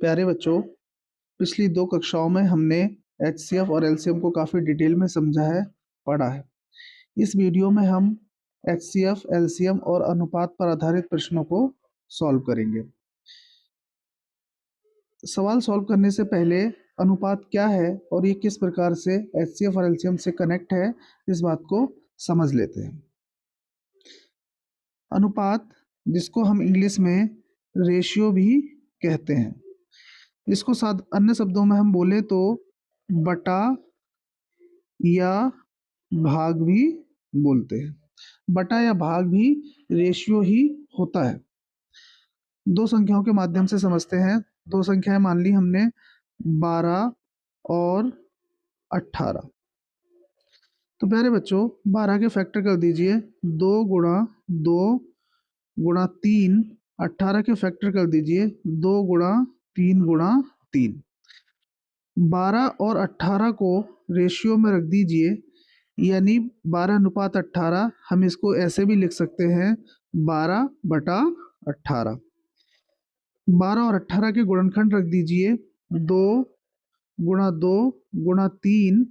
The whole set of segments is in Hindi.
प्यारे बच्चों, पिछली 2 कक्षाओं में हमने एचसीएफ और एलसीएम को काफ़ी डिटेल में समझा है, पढ़ा है। इस वीडियो में हम एचसीएफ, एलसीएम और अनुपात पर आधारित प्रश्नों को सॉल्व करेंगे। सवाल सॉल्व करने से पहले अनुपात क्या है और ये किस प्रकार से एचसीएफ और एलसीएम से कनेक्ट है, इस बात को समझ लेते हैं। अनुपात, जिसको हम इंग्लिश में रेशियो भी कहते हैं, इसको अन्य शब्दों में हम बोले तो बटा या भाग भी बोलते हैं। बटा या भाग भी रेशियो ही होता है। 2 संख्याओं के माध्यम से समझते हैं। 2 संख्याएं मान ली हमने, 12 और 18। तो प्यारे बच्चों, 12 के फैक्टर कर दीजिए, 2 गुणा 2 गुणा 3। 18 के फैक्टर कर दीजिए, 2 गुणा 3 गुणा 3। 12 और 18 को रेशियो में रख दीजिए, यानी 12:18। हम इसको ऐसे भी लिख सकते हैं, 12/18। 12 और 18 के गुणनखंड रख दीजिए, 2 गुणा 2 गुणा 3,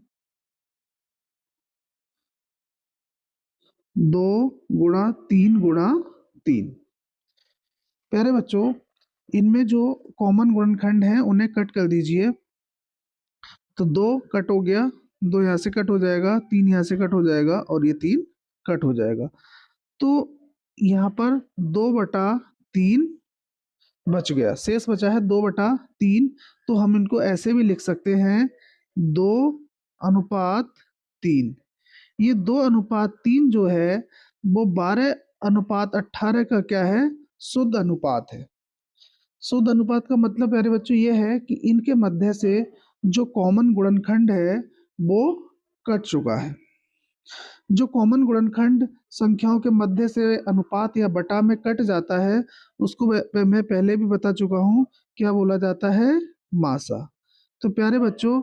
2 गुणा 3 गुणा 3। प्यारे बच्चों, इनमें जो कॉमन गुणनखंड हैं उन्हें कट कर दीजिए। तो 2 कट हो गया, 2 यहाँ से कट हो जाएगा, 3 यहाँ से कट हो जाएगा और ये 3 कट हो जाएगा। तो यहाँ पर 2/3 बच गया, शेष बचा है 2/3। तो हम इनको ऐसे भी लिख सकते हैं, 2:3। ये 2:3 जो है वो 12:18 का क्या है, शुद्ध अनुपात है। शुद्ध अनुपात का मतलब प्यारे बच्चों ये है कि इनके मध्य से जो कॉमन गुणनखंड है वो कट चुका है। जो कॉमन गुणनखंड संख्याओं के मध्य से अनुपात या बटा में कट जाता है, उसको मैं पहले भी बता चुका हूँ, क्या बोला जाता है, मासा। तो प्यारे बच्चों,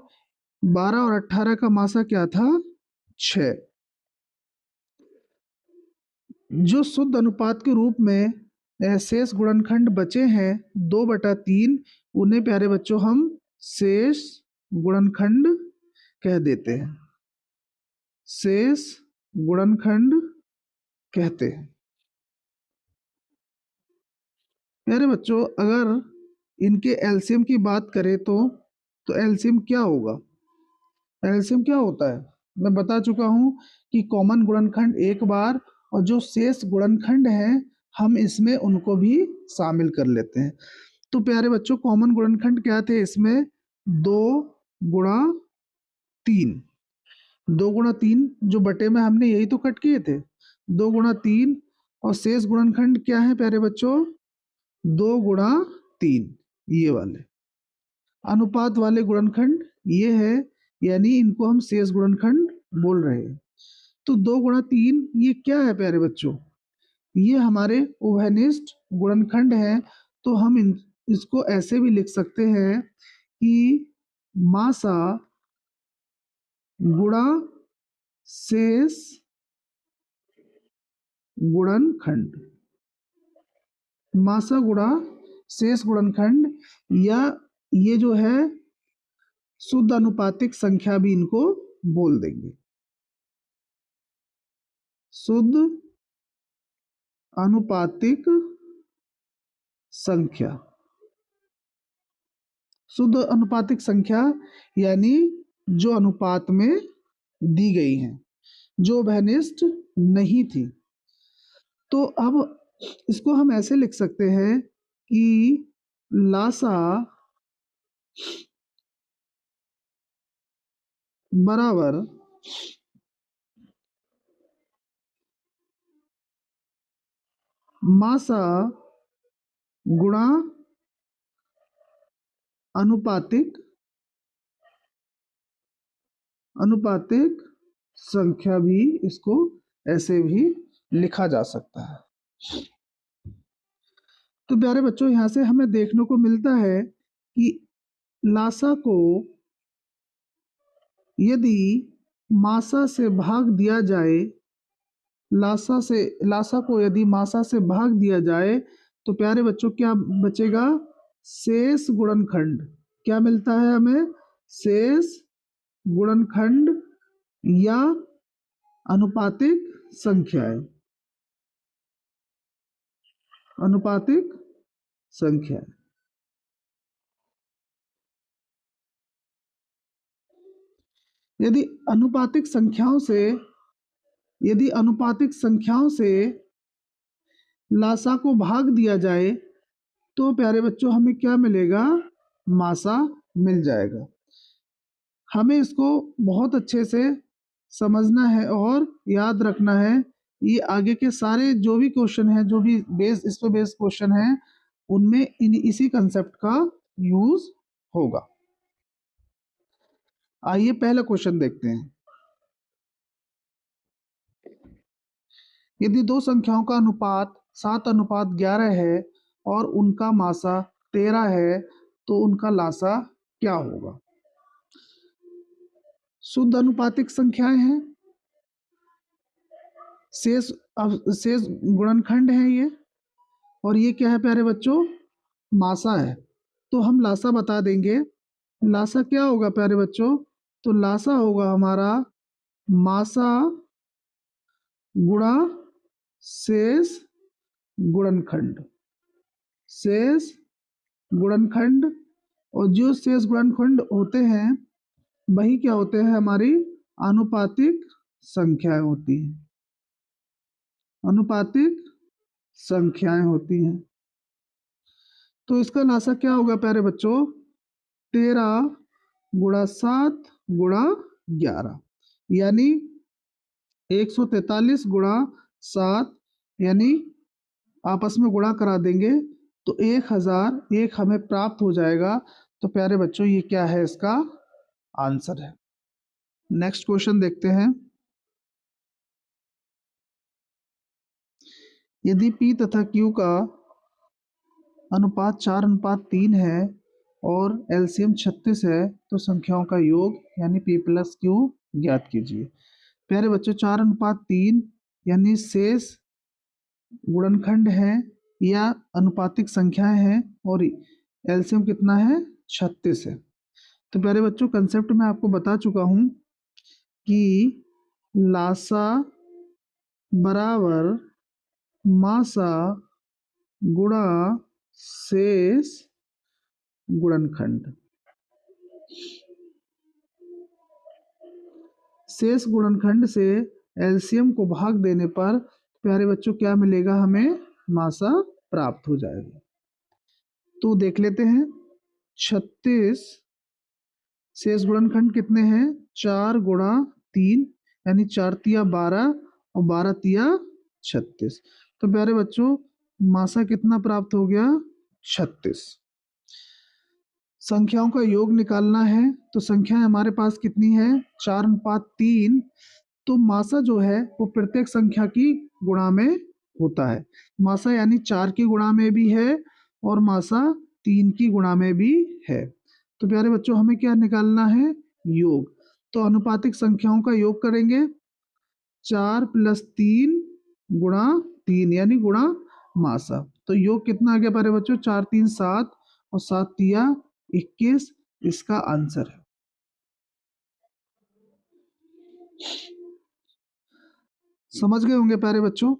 12 और 18 का मासा क्या था, 6। जो शुद्ध अनुपात के रूप में शेष गुणनखंड बचे हैं 2/3, उन्हें प्यारे बच्चों हम शेष गुणनखंड कह देते हैं, शेष गुणनखंड कहते हैं। प्यारे बच्चों, अगर इनके एलसीएम की बात करें तो एलसीएम क्या होगा, एलसीएम क्या होता है, मैं बता चुका हूं कि कॉमन गुणनखंड एक बार, और जो शेष गुणनखंड हैं हम इसमें उनको भी शामिल कर लेते हैं। तो प्यारे बच्चों, कॉमन गुणनखंड क्या थे इसमें, 2 गुणा 3। 2 गुणा 3 जो बटे में हमने यही तो कट किए थे, 2 गुणा 3। और शेष गुणनखंड क्या है प्यारे बच्चों, 2 गुणा 3। ये वाले अनुपात वाले गुणनखंड ये है, यानी इनको हम शेष गुणनखंड बोल रहे हैं। तो 2 गुणा 3 ये क्या है प्यारे बच्चों, ये हमारे उभयनिष्ठ गुणनखंड है। तो हम इसको ऐसे भी लिख सकते हैं कि मासा गुणा शेष गुणनखंड, मासा गुणा शेष गुणनखंड, या ये जो है शुद्ध अनुपातिक संख्या भी इनको बोल देंगे, शुद्ध अनुपातिक संख्या। शुद्ध अनुपातिक संख्या यानी जो अनुपात में दी गई हैं, जो उभयनिष्ठ नहीं थी। तो अब इसको हम ऐसे लिख सकते हैं कि लासा बराबर मासा गुणा अनुपातिक संख्या, भी इसको ऐसे भी लिखा जा सकता है। तो प्यारे बच्चों, यहाँ से हमें देखने को मिलता है कि लासा को यदि मासा से भाग दिया जाए, लासा को यदि मासा से भाग दिया जाए, तो प्यारे बच्चों क्या बचेगा, शेष गुणनखंड, क्या मिलता है हमें? शेष गुणनखंड या अनुपातिक संख्याएं, अनुपातिक संख्या। यदि अनुपातिक संख्याओं से यदि अनुपातिक संख्याओं से लासा को भाग दिया जाए तो प्यारे बच्चों हमें क्या मिलेगा? मासा मिल जाएगा। हमें इसको बहुत अच्छे से समझना है और याद रखना है। ये आगे के सारे जो भी क्वेश्चन है, जो भी इस पे बेस्ड क्वेश्चन है, उनमें इसी कंसेप्ट का यूज होगा। आइए पहला क्वेश्चन देखते हैं। यदि दो संख्याओं का अनुपात 7:11 है और उनका मासा 13 है तो उनका लासा क्या होगा? शुद्ध अनुपातिक संख्याएं हैं, शेष गुणनखंड है ये, और ये क्या है प्यारे बच्चों? मासा है। तो हम लासा बता देंगे। लासा क्या होगा प्यारे बच्चों? तो लासा होगा हमारा मासा गुणा शेष गुणनखंड, शेष गुणनखंड। और जो शेष गुणनखंड होते हैं वही क्या होते हैं? हमारी आनुपातिक संख्याएं होती हैं, अनुपातिक संख्याएं होती हैं। तो इसका लासा क्या होगा प्यारे बच्चों? 13 गुणा 7 गुणा 11, यानी 143 गुणा 7, यानी आपस में गुणा करा देंगे तो 1001 हमें प्राप्त हो जाएगा। तो प्यारे बच्चों ये क्या है? इसका आंसर है। नेक्स्ट क्वेश्चन देखते हैं। यदि P तथा Q का अनुपात 4:3 है और एलसीएम 36 है तो संख्याओं का योग यानी P प्लस Q ज्ञात कीजिए। प्यारे बच्चों 4:3 यानी शेष गुणनखंड है या अनुपातिक संख्याएं हैं और एलसीएम कितना है? 36 है। तो प्यारे बच्चों कंसेप्ट में आपको बता चुका हूं कि लासा बराबर मासा गुणा शेष गुणनखंड। शेष गुणनखंड से एलसीएम को भाग देने पर प्यारे बच्चों क्या मिलेगा? हमें मासा प्राप्त हो जाएगा। तो देख लेते हैं। 36 शेष गुणनखंड कितने हैं? 4 गुणा 3, यानी 4 तिया 12 और 12 तिया 36। तो प्यारे बच्चों मासा कितना प्राप्त हो गया? 36। संख्याओं का योग निकालना है तो संख्याएं हमारे पास कितनी है? 4:3। तो मासा जो है वो प्रत्येक संख्या की गुणा में होता है। मासा यानी 4 की गुणा में भी है और मासा 3 की गुणा में भी है। तो प्यारे बच्चों हमें क्या निकालना है? योग। तो अनुपातिक संख्याओं का योग करेंगे। 4 + 3 गुणा 3 यानी गुणा मासा। तो योग कितना आ गया प्यारे बच्चों? 4 3 7 और 7 तिया 21 इसका आंसर है। समझ गए होंगे प्यारे बच्चों।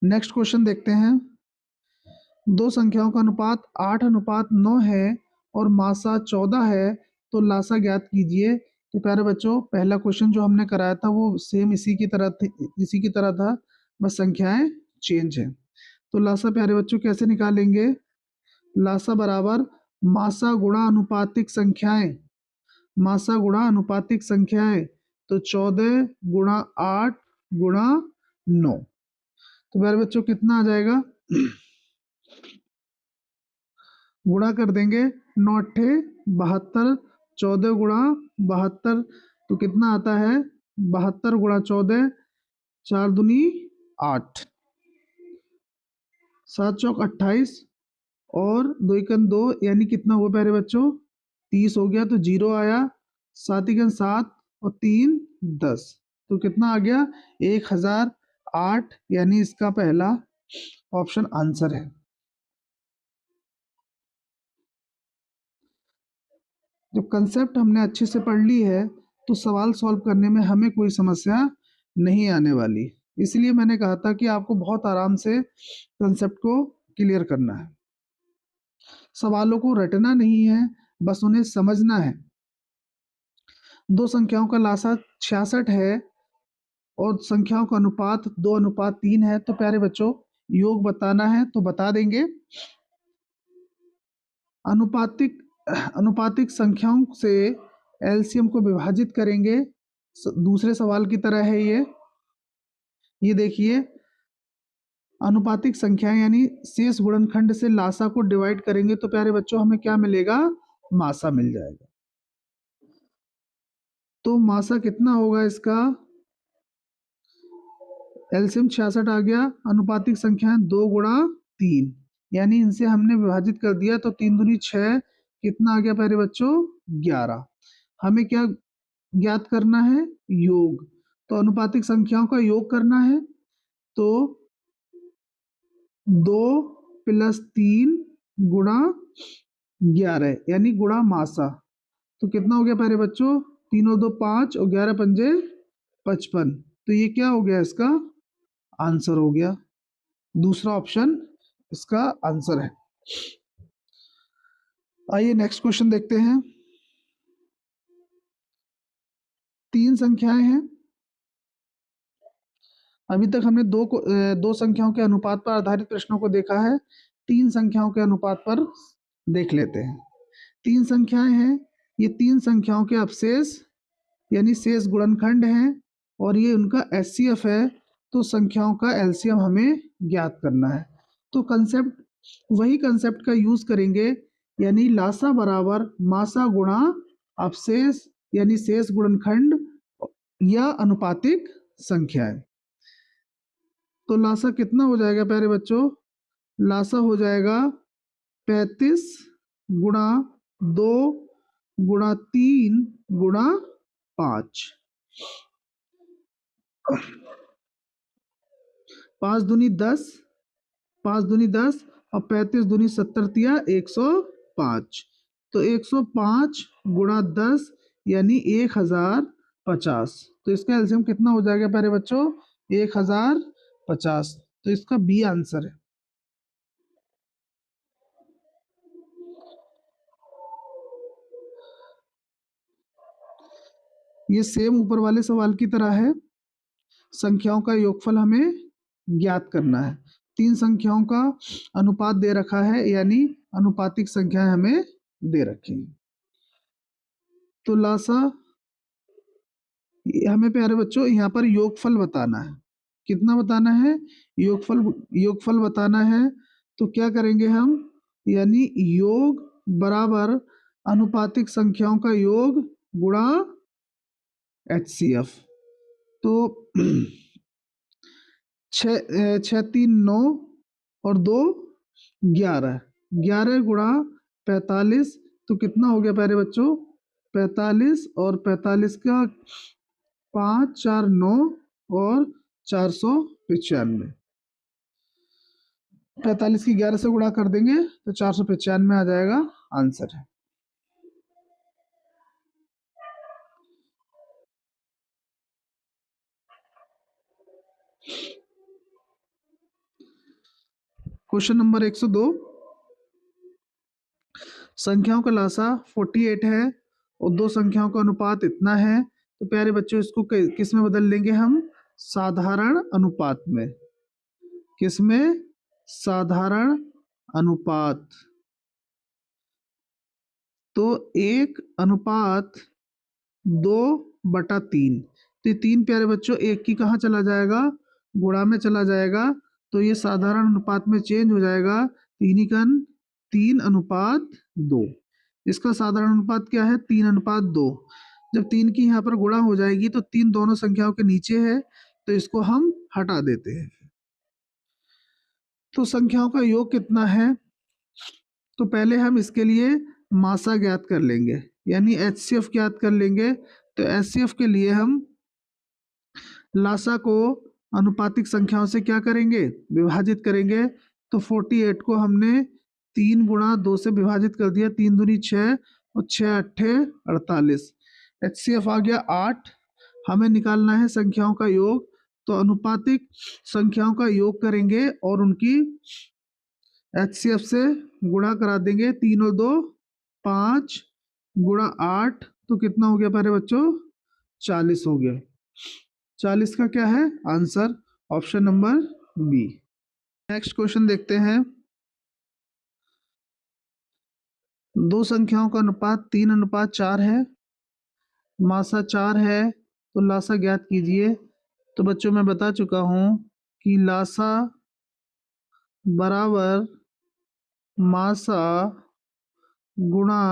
नेक्स्ट क्वेश्चन देखते हैं। दो संख्याओं का अनुपात 8:9 है और मासा 14 है तो लासा ज्ञात कीजिए। तो प्यारे बच्चों पहला क्वेश्चन जो हमने कराया था वो सेम इसी की तरह था, बस संख्याएं चेंज है। तो लासा प्यारे बच्चों कैसे निकालेंगे? लासा बराबर मासा गुणा अनुपातिक संख्याएं, मासा गुणा अनुपातिक संख्याएं। तो 14 गुणा 8 गुणा 9। तो प्यारे बच्चों कितना आ जाएगा? गुणा कर देंगे। 9 अट्ठे 72, 14 गुणा 72 तो कितना आता है? 72 गुणा 14, 4 दूनी 8, 7 चौक 28 और 2 एकम 2 यानी कितना हुआ प्यारे बच्चों? 30 हो गया। तो 0 आया। 7 एकम 7 और 3 10 तो कितना आ गया? 1008, यानी इसका पहला ऑप्शन आंसर है। जब कंसेप्ट हमने अच्छे से पढ़ ली है तो सवाल सॉल्व करने में हमें कोई समस्या नहीं आने वाली। इसलिए मैंने कहा था कि आपको बहुत आराम से कंसेप्ट को क्लियर करना है। सवालों को रटना नहीं है, बस उन्हें समझना है। दो संख्याओं का लासा 66 है और संख्याओं का अनुपात 2:3 है। तो प्यारे बच्चों, योग बताना है तो बता देंगे। अनुपातिक अनुपातिक संख्याओं से एलसीएम को विभाजित करेंगे। दूसरे सवाल की तरह है ये देखिए, अनुपातिक संख्याएं यानी शेष गुणनखंड से लासा को डिवाइड करेंगे तो प्यारे बच्चों हमें क्या मिलेगा? मासा मिल जाएगा। तो मासा कितना होगा इसका? एलसीएम 66 आ गया। अनुपातिक संख्याएं 2 × 3 यानी इनसे हमने विभाजित कर दिया तो 3 दूनी 6, कितना आ गया प्यारे बच्चों? 11। हमें क्या ज्ञात करना है? योग। तो अनुपातिक संख्याओं का योग करना है तो 2 + 3 × 11 यानी गुणा मासा। तो कितना हो गया प्यारे बच्चों? 3 और 2 5 और 11 पंजे 55। तो ये क्या हो गया? इसका आंसर हो गया। दूसरा ऑप्शन इसका आंसर है। आइए नेक्स्ट क्वेश्चन देखते हैं। 3 संख्याएं हैं। अभी तक हमने दो संख्याओं के अनुपात पर आधारित प्रश्नों को देखा है। 3 संख्याओं के अनुपात पर देख लेते हैं। 3 संख्याएं हैं, ये 3 संख्याओं के अपशेष यानी शेष गुणनखंड हैं और ये उनका एचसीएफ है। तो संख्याओं का एलसीएम हमें ज्ञात करना है। तो कंसेप्ट वही कंसेप्ट का यूज करेंगे, यानी लासा बराबर मासा गुणा अपशेष यानी शेष गुणनखंड या अनुपातिक संख्याएं। तो लासा कितना हो जाएगा प्यारे बच्चों? लासा हो जाएगा 35 × 2 × 3 × 5। 5 दूनी 10, 5 दूनी 10 और 35 दूनी 70 तिया 105। तो 105 × 10 यानी 1050। तो इसका एलसीएम कितना हो जाएगा प्यारे बच्चों? 1050। तो इसका बी आंसर है। ये सेम ऊपर वाले सवाल की तरह है। संख्याओं का योगफल हमें ज्ञात करना है। 3 संख्याओं का अनुपात दे रखा है यानी अनुपातिक संख्याएं हमें दे रखी हैं। तो लासा हमें प्यारे बच्चों यहाँ पर योगफल बताना है। कितना बताना है? योगफल बताना है। तो क्या करेंगे हम? यानी योग बराबर अनुपातिक संख्याओं का योग गुणा एचसीएफ। तो 6 3 9 और 2 11, 11 × 45। तो कितना हो गया प्यारे बच्चों? 45 और 45 का 5 4 9 और 495। 45 की 11 से गुणा कर देंगे तो 495 आ जाएगा। आंसर है। Question number 102। संख्याओं का लासा 48 है और दो संख्याओं का अनुपात इतना है। तो प्यारे बच्चों इसको किस में बदल लेंगे हम? साधारण अनुपात में। किस में? साधारण अनुपात। तो 1:2/3। तो ये 3 प्यारे बच्चों 1 की कहाँ चला जाएगा? गुणा में चला जाएगा। तो ये साधारण अनुपात में चेंज हो जाएगा। 3 3:2। इसका साधारण अनुपात क्या है? 3:2। जब 3 की यहाँ पर गुणा हो जाएगी तो 3 दोनों संख्याओं के नीचे है तो इसको हम हटा देते हैं। तो संख्याओं का योग कितना है? तो पहले हम इसके लिए मासा ज्ञात कर लेंगे यानी एचसीएफ ज्ञात कर लेंगे। तो एचसीएफ के लिए हम लासा को अनुपातिक संख्याओं से क्या करेंगे? विभाजित करेंगे। तो 48 को हमने 3 × 2 से विभाजित कर दिया। 3 दूनी 6 और 6 अट्ठे 48। HCF आ गया 8। हमें निकालना है संख्याओं का योग, तो अनुपातिक संख्याओं का योग करेंगे और उनकी HCF से गुणा करा देंगे। 3 और 2 5 गुणा 8 तो कितना हो गया प्यारे बच्चों? 40 हो गया। 40 का क्या है answer? Option number B. Next question देखते हैं। दो संख्याओं का अनुपात 3:4 है, मासा 4 है, तो लासा ज्ञात कीजिए। तो बच्चों मैं बता चुका हूं कि लासा बराबर मासा गुणा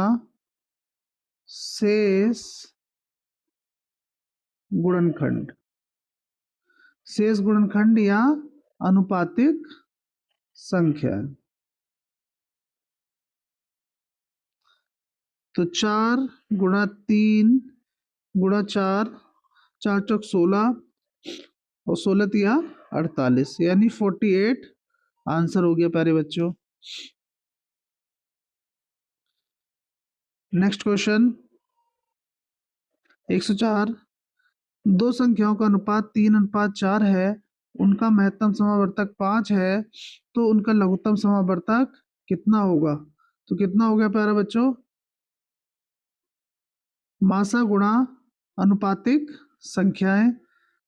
शेष गुणनखंड, शेष गुणनखंड या अनुपातिक संख्या। तो 4 गुणा 3 गुणा 4, 4 चौक 16 और 16 तिया 48 यानी 48 आंसर हो गया प्यारे बच्चों। Next question 104। दो संख्याओं का अनुपात 3:4 है, उनका महत्तम समावर्तक 5 है, तो उनका लघुत्तम समावर्तक कितना होगा? तो कितना हो गया प्यारे बच्चों? मासा गुणा अनुपातिक संख्याएं।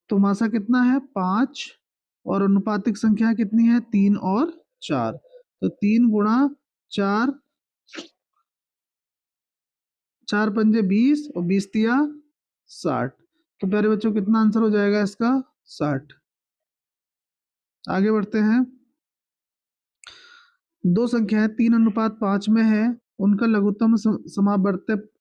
तो मासा कितना है 5 और अनुपातिक संख्या कितनी है 3 और 4। तो 3 गुणा 4, 4 पंजे 20 और 20 तिया 60। तो प्यारे बच्चों कितना आंसर हो जाएगा इसका? 60। आगे बढ़ते हैं। दो संख्याएं 3:5 में है, उनका लघुत्तम समावर्तक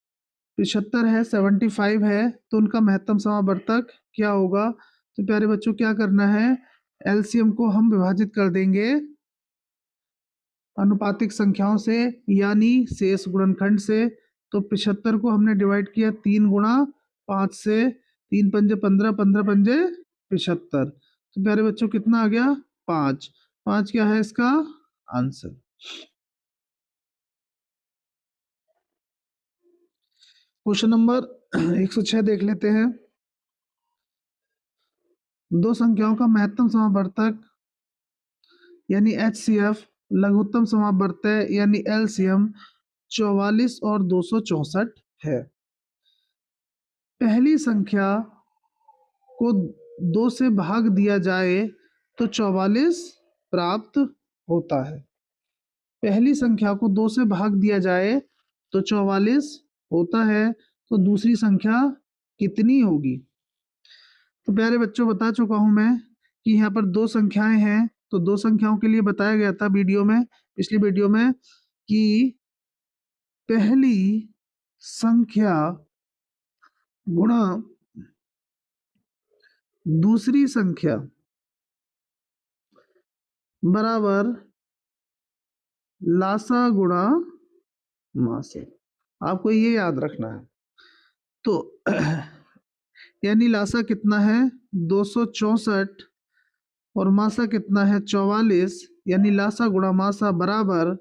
75 है, 75 है, तो उनका महत्तम समावर्तक क्या होगा? तो प्यारे बच्चों क्या करना है? एलसीएम को हम विभाजित कर देंगे अनुपातिक संख्याओं से यानी शेष गुणनखंड से। तो 75 को हमने डिवाइड किया 3 गुणा 5 से, 3 पंजे 15, 15 पंजे 75। तो प्यारे बच्चों कितना आ गया? 5। 5 क्या है इसका आंसर? क्वेश्चन नंबर 106 देख लेते हैं। दो संख्याओं का महत्तम समावर्तक यानी HCF, लघुत्तम समावर्तक यानी LCM 44 और 264 है। पहली संख्या को 2 से भाग दिया जाए तो 44 प्राप्त होता है। पहली संख्या को 2 से भाग दिया जाए तो 44 होता है, तो दूसरी संख्या कितनी होगी? तो प्यारे बच्चों बता चुका हूं मैं कि यहाँ पर दो संख्याएं हैं, तो दो संख्याओं के लिए बताया गया था वीडियो में, पिछली वीडियो में, कि पहली संख्या गुणा दूसरी संख्या बराबर लासा गुणा मासा। आपको ये याद रखना है। तो यानी लासा कितना है 264 और मासा कितना है 44, यानी लासा गुणा मासा बराबर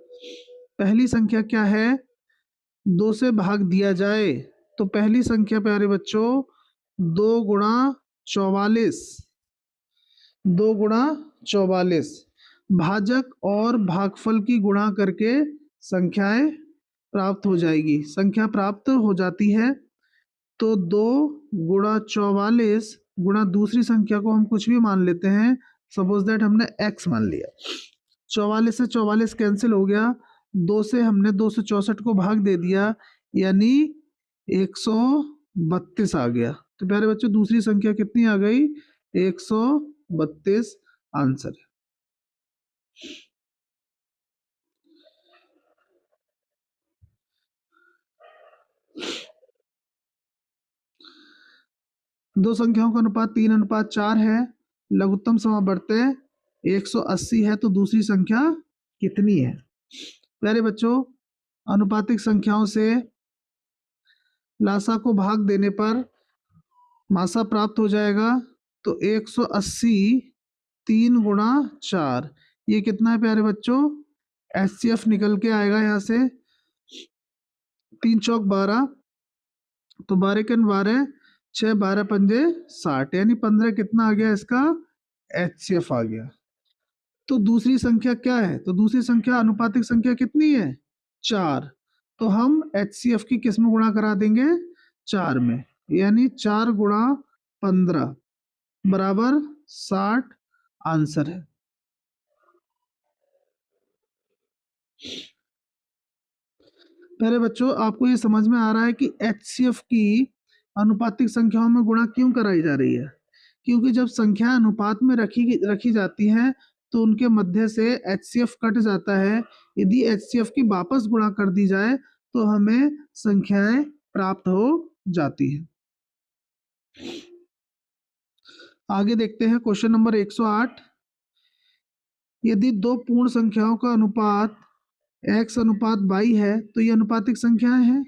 पहली संख्या क्या है 2 से भाग दिया जाए, तो पहली संख्या प्यारे बच्चों 2 गुणा 44, 2 गुणा 44 भाजक और भागफल की गुणा करके संख्याएं प्राप्त हो जाएगी। संख्या प्राप्त हो जाती है तो 2 गुणा 44 गुणा दूसरी संख्या को हम कुछ भी मान लेते हैं, सपोज दैट हमने x मान लिया। 44 से 44 कैंसिल हो गया, 2 से हमने 264 को भाग दे दिया यानी 132 आ गया। तो प्यारे बच्चों दूसरी संख्या कितनी आ गई? 132 आंसर है। दो संख्याओं का अनुपात 3:4 है, लघुत्तम समावर्तक 180 है, तो दूसरी संख्या कितनी है? प्यारे बच्चों अनुपातिक संख्याओं से लासा को भाग देने पर मासा प्राप्त हो जाएगा। तो 180 3 गुणा 4 ये कितना है प्यारे बच्चों? HCF निकल के आएगा यहाँ से 3 चौक 12, तो 12 के 12, 6 12 पंजे 60, यानी 15 कितना आ गया इसका HCF आ गया। तो दूसरी संख्या क्या है? तो दूसरी संख्या अनुपातिक संख्या कितनी है? 4। तो हम HCF की किस में गुणा करा देंगे? 4 में, यानी 4 गुणा 15 बराबर 60 आंसर है। पहले बच्चों आपको ये समझ में आ रहा है कि HCF की अनुपातिक संख्याओं में गुणा क्यों कराई जा रही है? क्योंकि जब संख्या अनुपात में रखी जाती हैं तो उनके मध्य से HCF कट जाता है। यदि HCF की वापस गुणा कर दी जाए तो हमें संख्याएं प्राप्त हो जाती हैं। आगे देखते हैं क्वेश्चन नंबर 108। यदि दो पूर्ण संख्याओं का अनुपात x अनुपात y है तो ये अनुपातिक संख्याएं हैं।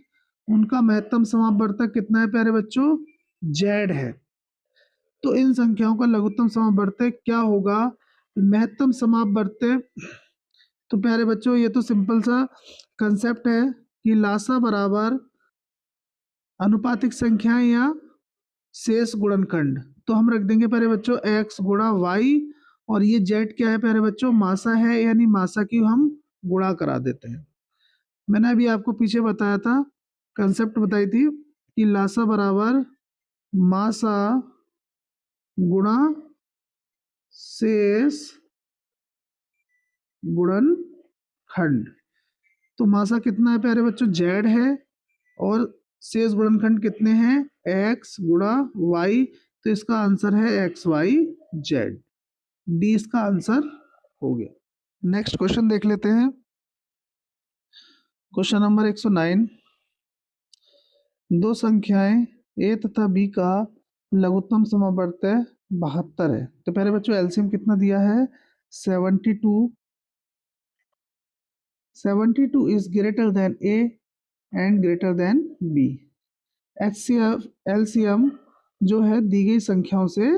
उनका महत्तम समापवर्तक कितना है प्यारे बच्चों? z है। तो इन संख्याओं का लघुत्तम समापवर्तक क्या होगा? महत्तम समापवर्तक, तो प्यारे बच्चों ये तो सिंपल सा कंसेप्ट है कि लासा बराबर अनुपातिक संख्याएं या शेष गुणनखंड। तो हम रख देंगे प्यारे बच्चों x गुणा y, और ये z क्या है प्यारे बच्चों? मासा है, यानी मासा की हम गुणा करा देते हैं। मैंने अभी आपको पीछे बताया था, कंसेप्ट बताई थी कि लासा बराबर मासा गुणा शेष गुणनखंड। तो मासा कितना है प्यारे बच्चों? z है, और शेष गुणनखंड कितने हैं? x गुणा y। तो इसका आंसर है XYZ। डी इसका आंसर हो गया। नेक्स्ट क्वेश्चन देख लेते हैं, क्वेश्चन नंबर 109। दो संख्याएं a तथा b का लघुत्तम समापवर्तक 72 है। तो पहले बच्चों एलसीएम कितना दिया है? 72। 72 is greater than a and greater than b। LCM जो है दी गई संख्याओं से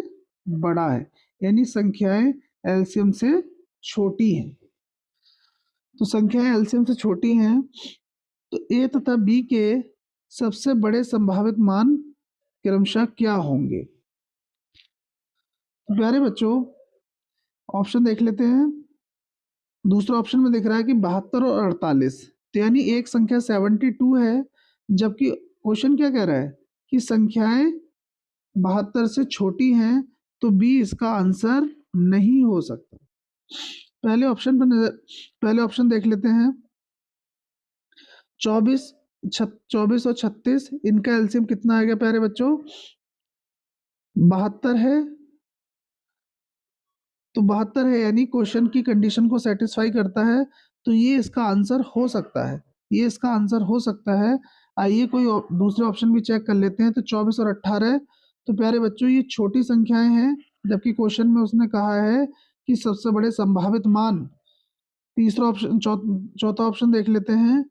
बड़ा है, यानी संख्याएं एलसीएम से छोटी हैं। तो संख्याएं एलसीएम से छोटी हैं तो ए तथा बी के सबसे बड़े संभावित मान क्रमशः क्या होंगे? तो प्यारे बच्चों ऑप्शन देख लेते हैं। दूसरा ऑप्शन में दिख रहा है कि 72 और 48, तो यानी एक संख्या 72 है, जबकि क्वेश्चन क्या कह रहा है कि संख्याएं 72 से छोटी हैं, तो बी इसका आंसर नहीं हो सकता। पहले ऑप्शन देख लेते हैं। 24 और 36, इनका एलसीएम कितना आ गया प्यारे बच्चों? 72 है। तो 72 है, यानी क्वेश्चन की कंडीशन को सेटिस्फाई करता है, तो ये इसका आंसर हो सकता है। ये इसका आंसर हो सकता है। आइए कोई दूसरे ऑप्शन भी चेक कर लेते हैं। तो 24 और 18, तो प्यारे बच्चों ये छोटी संख्याएं हैं, जबकि क्वेश्चन में उसने कहा है कि सबसे बड़े संभावित मान। तीसरा ऑप्शन चौथा ऑप्शन देख लेते हैं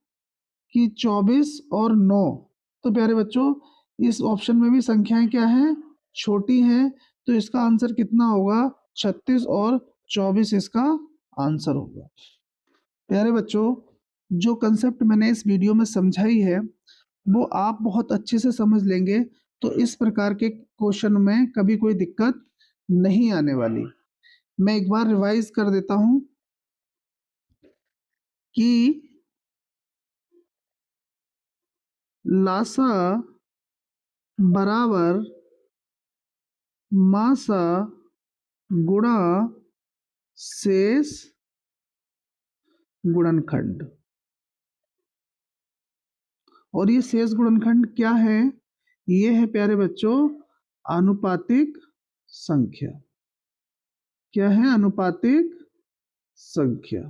कि 24 और 9, तो प्यारे बच्चों इस ऑप्शन में भी संख्याएं क्या हैं? छोटी हैं। तो इसका आंसर कितना होगा? 36 और 24 इसका आंसर होगा। प्यारे बच्चों जो कंसेप्ट मैंने इस वीडियो में समझाई है वो आप बहुत अच्छे से समझ लेंगे, तो इस प्रकार के क्वेश्चन में कभी कोई दिक्कत नहीं आने वाली। मैं एक बार रिवाइज कर देता हूं कि लासा बराबर मासा गुणा शेष गुणनखंड। और ये शेष गुणनखंड क्या है? ये है प्यारे बच्चों आनुपातिक संख्या। क्या है? अनुपातिक संख्या।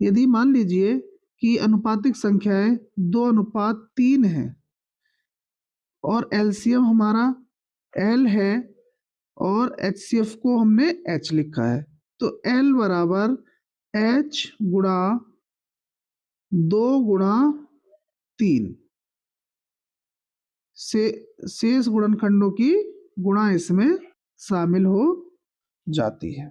यदि मान लीजिए कि अनुपातिक संख्याएं 2:3 है और एलसीएम हमारा L है और HCF को हमने H लिखा है, तो L बराबर H गुणा 2 गुणा 3 से शेष गुणनखंडों की गुणा इसमें शामिल हो जाती है।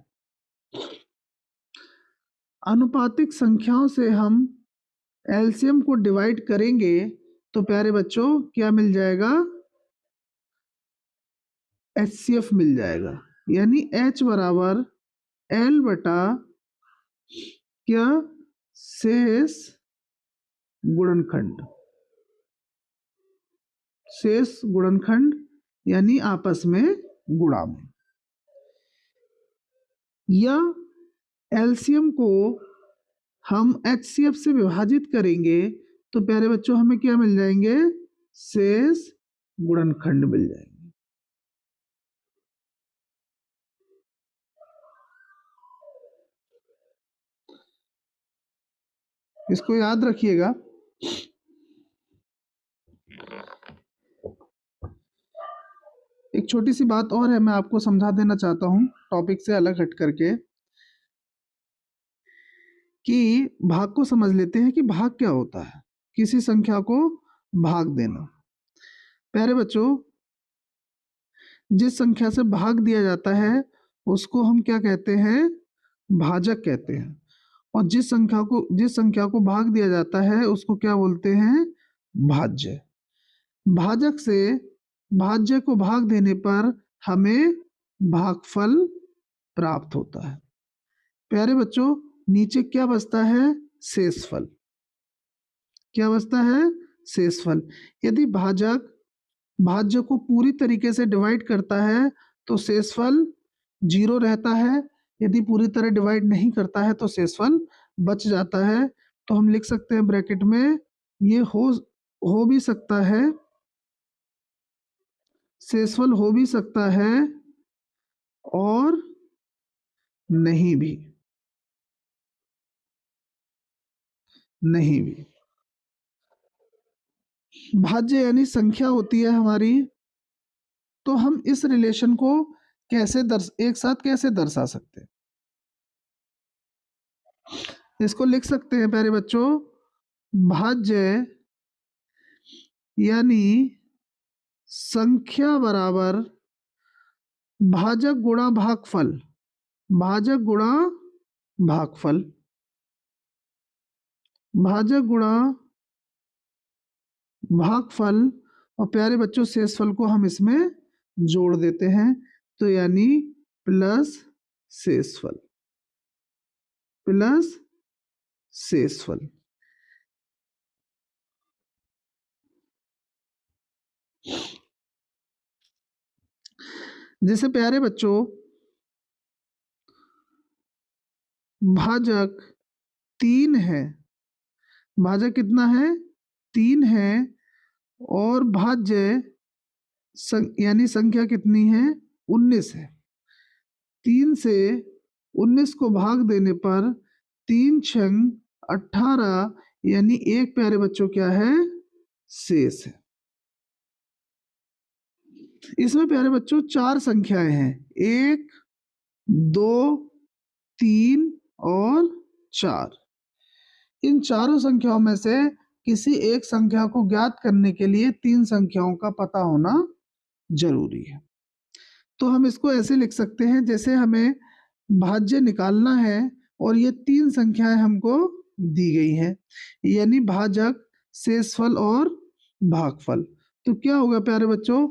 अनुपातिक संख्याओं से हम एलसीएम को डिवाइड करेंगे तो प्यारे बच्चों क्या मिल जाएगा, एचसीएफ मिल जाएगा। यानी H बराबर L बटा क्या, शेष गुणनखंड, शेष गुणनखंड यानी आपस में गुणा में। या एलसीएम को हम एचसीएफ से विभाजित करेंगे तो प्यारे बच्चों हमें क्या मिल जाएंगे, शेष गुणनखंड मिल जाएंगे। इसको याद रखिएगा। एक छोटी सी बात और है, मैं आपको समझा देना चाहता हूं टॉपिक से अलग हट करके, कि भाग को समझ लेते हैं कि भाग क्या होता है। किसी संख्या को भाग देना, प्यारे बच्चों जिस संख्या से भाग दिया जाता है उसको हम क्या कहते हैं, भाजक कहते हैं। और जिस संख्या को भाग दिया जाता है उसको क्या बोलते हैं, भाज्य। भाजक से भाज्य को भाग देने पर हमें भागफल प्राप्त होता है। प्यारे बच्चों नीचे क्या बचता है, शेषफल। क्या बचता है, शेषफल। यदि भाजक भाज्य को पूरी तरीके से डिवाइड करता है तो शेषफल 0 रहता है। यदि पूरी तरह डिवाइड नहीं करता है तो शेषफल बच जाता है। तो हम लिख सकते हैं ब्रैकेट में, ये हो भी सकता है, शेषफल हो भी सकता है और नहीं भी, नहीं भी। भाज्य यानी संख्या होती है हमारी, तो हम इस रिलेशन को एक साथ कैसे दर्शा सकते हैं, इसको लिख सकते हैं प्यारे बच्चों, भाज्य यानी संख्या बराबर भाजक गुणा भागफल, भाजक गुणा भागफल, भाजक गुणा भागफल। और प्यारे बच्चों शेषफल को हम इसमें जोड़ देते हैं तो यानी प्लस शेषफल, प्लस शेषफल। जैसे प्यारे बच्चों भाजक 3 है, भाजक कितना है, 3 है, और भाज्य यानी संख्या कितनी है, 19 है। 3 से 19 को भाग देने पर 3 छंग 18 यानी एक प्यारे बच्चों क्या है, शेष है। इसमें प्यारे बच्चों 4 संख्याएं हैं, 1 2 3 और 4। इन चारों संख्याओं में से किसी एक संख्या को ज्ञात करने के लिए 3 संख्याओं का पता होना जरूरी है। तो हम इसको ऐसे लिख सकते हैं, जैसे हमें भाज्य निकालना है और ये 3 संख्याएं हमको दी गई हैं, यानी भाजक, शेषफल और भागफल। तो क्या होगा प्यारे बच्चों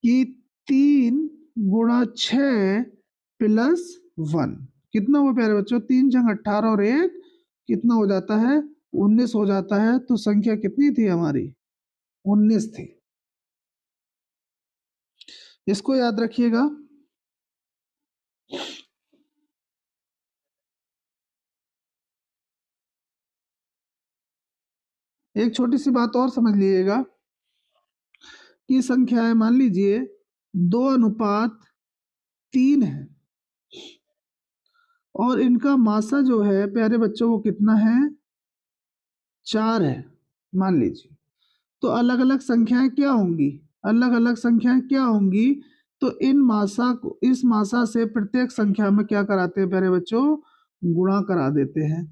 कि 3 गुणा 6 प्लस 1 कितना हुआ प्यारे बच्चों, 3 छंग 18 और 1 कितना हो जाता है, 19 हो जाता है। तो संख्या कितनी थी हमारी, 19 थी। इसको याद रखिएगा। एक छोटी सी बात और समझ लीजिएगा कि संख्याएं मान लीजिए 2:3 है और इनका मासा जो है प्यारे बच्चों वो कितना है, 4 है मान लीजिए। तो अलग अलग संख्याएं क्या होंगी, अलग अलग संख्याएं क्या होंगी, तो इन मासा को इस मासा से प्रत्येक संख्या में क्या कराते हैं प्यारे बच्चों, गुणा करा देते हैं।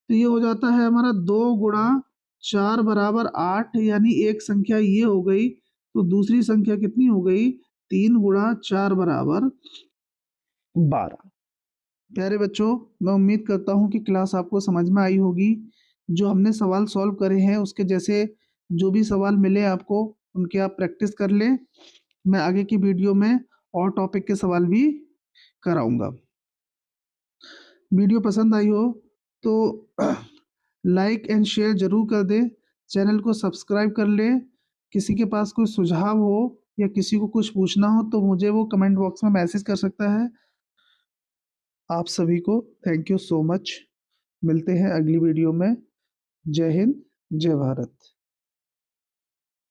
तो ये हो जाता है हमारा 2 गुणा 4 बराबर 8, यानी एक संख्या ये हो गई। तो दूसरी संख्या कितनी हो गई, 3 गुणा 4 बराबर 12। प्यारे बच्चों मैं उम्मीद करता हूँ कि क्लास आपको समझ में आई होगी। जो हमने सवाल सॉल्व करे हैं उसके जैसे जो भी सवाल मिले आपको उनके आप प्रैक्टिस कर लें। मैं आगे की वीडियो में और टॉपिक के सवाल भी कराऊंगा। वीडियो पसंद आई हो तो लाइक एंड शेयर जरूर कर दें, चैनल को सब्सक्राइब कर लें। किसी के पास कोई सुझाव हो या किसी को कुछ पूछना हो तो मुझे वो कमेंट बॉक्स में मैसेज कर सकता है। आप सभी को थैंक यू सो मच। मिलते हैं अगली वीडियो में। जय हिंद, जय भारत।